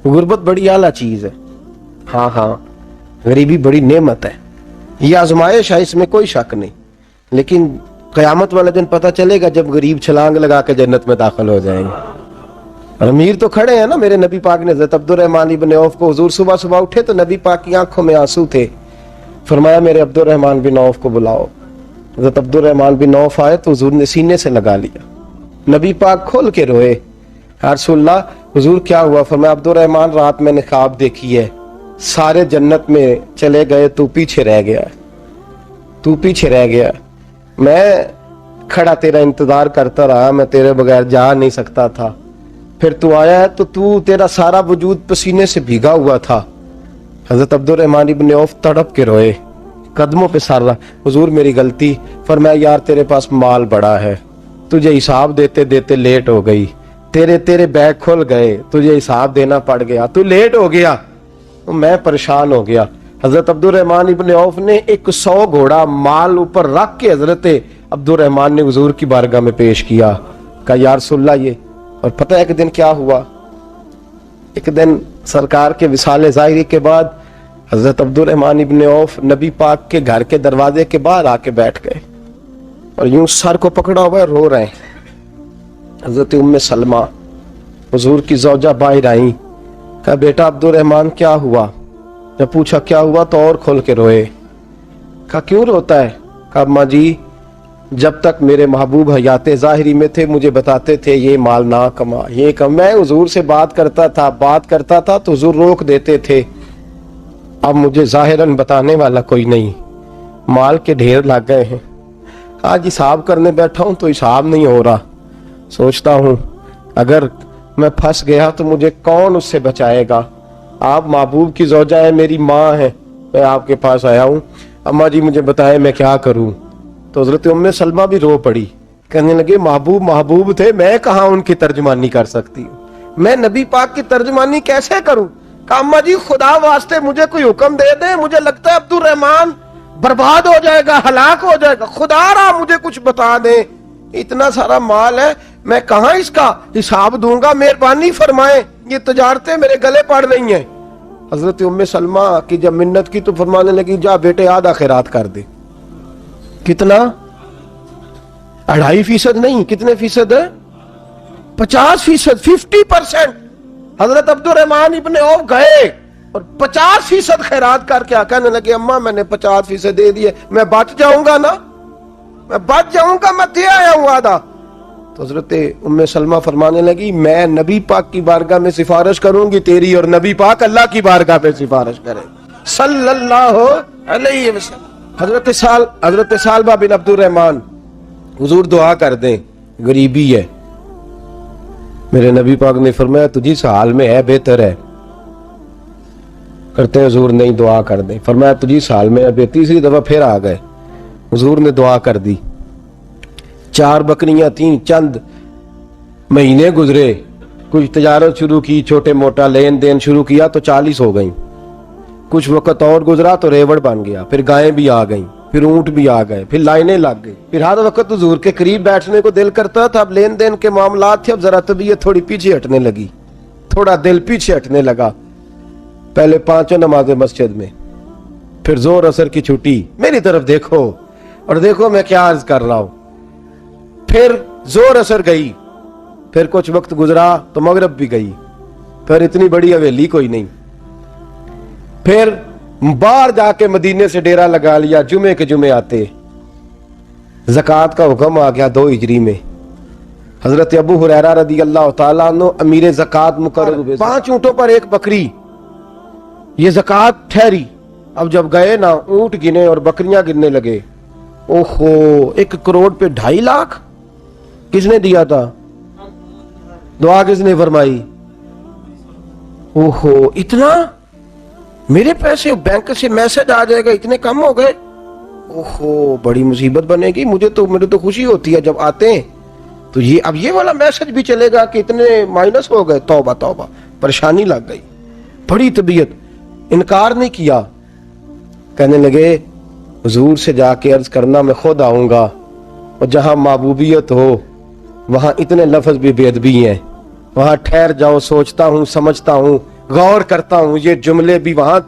गुर्बत बड़ी आला चीज है। हाँ हाँ, गरीबी बड़ी नेमत है, ये आजमाइश है, इसमें कोई शक नहीं। लेकिन क़यामत वाले दिन पता चलेगा जब गरीब छलांग लगा के जन्नत में दाखिल हो जाएंगे। और अमीर तो खड़े हैं ना। मेरे नबी पाक ने हज़रत अब्दुर्रहमान इब्न औफ को, हुजूर सुबह सुबह उठे तो नबी पाक की आंखों में आंसू थे। फरमाया मेरे अब्दुर्रहमान बिन औफ को बुलाओ। हज़रत अब्दुर्रहमान बिन औफ आए तो हुजूर ने सीने से लगा लिया। नबी पाक खोल के रोए, या रसूलल्लाह हुजूर क्या हुआ? फरमाया अब्दुर्रहमान रात मैंने ख्वाब देखी है, सारे जन्नत में चले गए, तू पीछे रह गया, तू पीछे रह गया। मैं खड़ा तेरा इंतजार करता रहा, मैं तेरे बगैर जा नहीं सकता था। फिर तू आया है तो तू, तेरा सारा वजूद पसीने से भीगा हुआ था। हजरत अब्दुर्रहमान इब्न औफ तड़प के रोए, कदमों पे सर रहा, हुजूर मेरी गलती। फरमाया यार तेरे पास माल बड़ा है, तुझे हिसाब देते देते लेट हो गई, तेरे बैग खुल गए, तुझे हिसाब देना पड़ गया, तू लेट हो गया, तो मैं परेशान हो गया। हजरत अब्दुर्रहमान इब्न औफ ने 100 घोड़ा माल ऊपर रख के हजरत अब्दुर्रहमान ने हुजूर की बारगाह में पेश किया। कहा या रसूलल्लाह ये। और पता है एक दिन क्या हुआ? एक दिन सरकार के विसाले ज़ाहिरी के बाद हजरत अब्दुर्रहमान इब्न औफ नबी पाक के घर के दरवाजे के बाहर आके बैठ गए और यूं सर को पकड़ा हुआ रो रहे हैं। हजरत उम्मे सलमा हुजूर की ज़ौजा बाहर आई। कहा बेटा अब्दुर्रहमान क्या हुआ? जब पूछा क्या हुआ तो और खोल के रोए। कहा क्यों रोता है? कहा अम्मा जी जब तक मेरे महबूब हयाते ज़ाहिरी में थे मुझे बताते थे ये माल ना कमा, ये कम। मैं हुजूर से बात करता था तो हुजूर रोक देते थे। अब मुझे ज़ाहिरन बताने वाला कोई नहीं, माल के ढेर लग गए हैं। आज हिसाब करने बैठा हूं तो हिसाब नहीं हो रहा। सोचता हूं अगर मैं फंस गया तो मुझे कौन उससे बचाएगा? आप महबूब की ज़ौजा है, मेरी माँ है, मैं आपके पास आया हूँ, अम्मा जी मुझे बताएं मैं क्या करूँ? तो हज़रत उम्मे सलमा भी रो पड़ी, कहने लगे महबूब महबूब थे, मैं कहाँ उनकी तर्जमानी कर सकती हूँ, मैं नबी पाक की तर्जमानी कैसे करूँ? कहा अम्मा जी खुदा वास्ते मुझे कोई हुक्म दे दे, मुझे लगता है अब्दुर्रहमान बर्बाद हो जाएगा, हलाक हो जाएगा, खुदा रहा मुझे कुछ बता दे, इतना सारा माल है, मैं कहाँ इसका हिसाब दूंगा, मेहरबानी फरमाए, ये तजारतें मेरे गले पड़ रही हैं। हजरत उम्मे सलमा की जब मिन्नत की तो फरमाने लगी जा बेटे आधा खैरात कर दे। कितना? 2.5% नहीं, कितने फीसद है? 50%, 50%। हजरत अब्दुर्रहमान इब्ने औफ गए और 50% खैरात करके कहने लगे अम्मा मैंने 50% दे दिए, मैं बच जाऊंगा ना, मैं बच जाऊंगा, मैं दे आया हूं आधा। तो हजरत उम्मे सलमा फरमाने लगी मैं नबी पाक की बारगाह में सिफारिश करूंगी तेरी, और नबी पाक अल्लाह की बारगाह में सिफारिश करे सल्लल्लाहु अलैहि वसल्लम। हजरत सालबा बिन अब्दुर्रहमान, हुजूर दुआ कर दें, गरीबी है। मेरे नबी पाक ने फरमाया तुझी इस हाल में है, बेहतर है। करते हुजूर नहीं दुआ कर दें, फरमाया तुझी इस हाल में है। तीसरी दफा फिर आ गए, हुजूर ने दुआ कर दी। 4 बकरियां थीं, चंद महीने गुजरे, कुछ तजारत शुरू की, छोटे मोटा लेन देन शुरू किया तो 40 हो गई। कुछ वक्त और गुजरा तो रेवड़ बन गया, फिर गायें भी आ गईं, फिर ऊंट भी आ गए, फिर लाइनें लग गई। फिर हर वक्त हुजूर के करीब बैठने को दिल करता था। अब लेन देन के मामलात थे, अब जरा तबीयत थोड़ी पीछे हटने लगी, थोड़ा दिल पीछे हटने लगा। पहले 5 नमाजें मस्जिद में, फिर जोर असर की छुट्टी, मेरी तरफ देखो और देखो मैं क्या अर्ज कर रहा हूं। फिर जोर असर गई, फिर कुछ वक्त गुजरा तो मगरब भी गई, फिर इतनी बड़ी हवेली कोई नहीं। फिर बाहर जाके मदीने से डेरा लगा लिया, जुमे के जुमे आते। ज़कात का हुक्म आ गया 2 हिजरी में। हजरत अबू हुरैरा रदी अल्लाह तआला अन्हु अमीर ज़कात मुकर्रर हुए। 5 ऊंटों पर 1 बकरी, ये ज़कात ठहरी। अब जब गए ना, ऊंट गिने और बकरियां गिनने लगे। ओहो, 1 करोड़ पे 2.5 लाख किसने दिया था? दुआ किसने फरमाई? ओहो, इतना मेरे पैसे बैंक से मैसेज आ जाएगा, इतने कम हो गए, ओहो बड़ी मुसीबत बनेगी। मुझे तो खुशी होती है जब आते हैं तो ये अब ये वाला मैसेज भी चलेगा कि इतने माइनस हो गए। तौबा तौबा, परेशानी लग गई, बड़ी तबीयत। इनकार नहीं किया, कहने लगे हुजूर से जाके अर्ज करना मैं खुद आऊंगा, और जहां महबूबियत हो वहां इतने लफ्ज भी बेअदबी हैं, वहां ठहर जाओ, सोचता हूं समझता हूं, غور کرتا ہوں یہ جملے بھی وہاں تو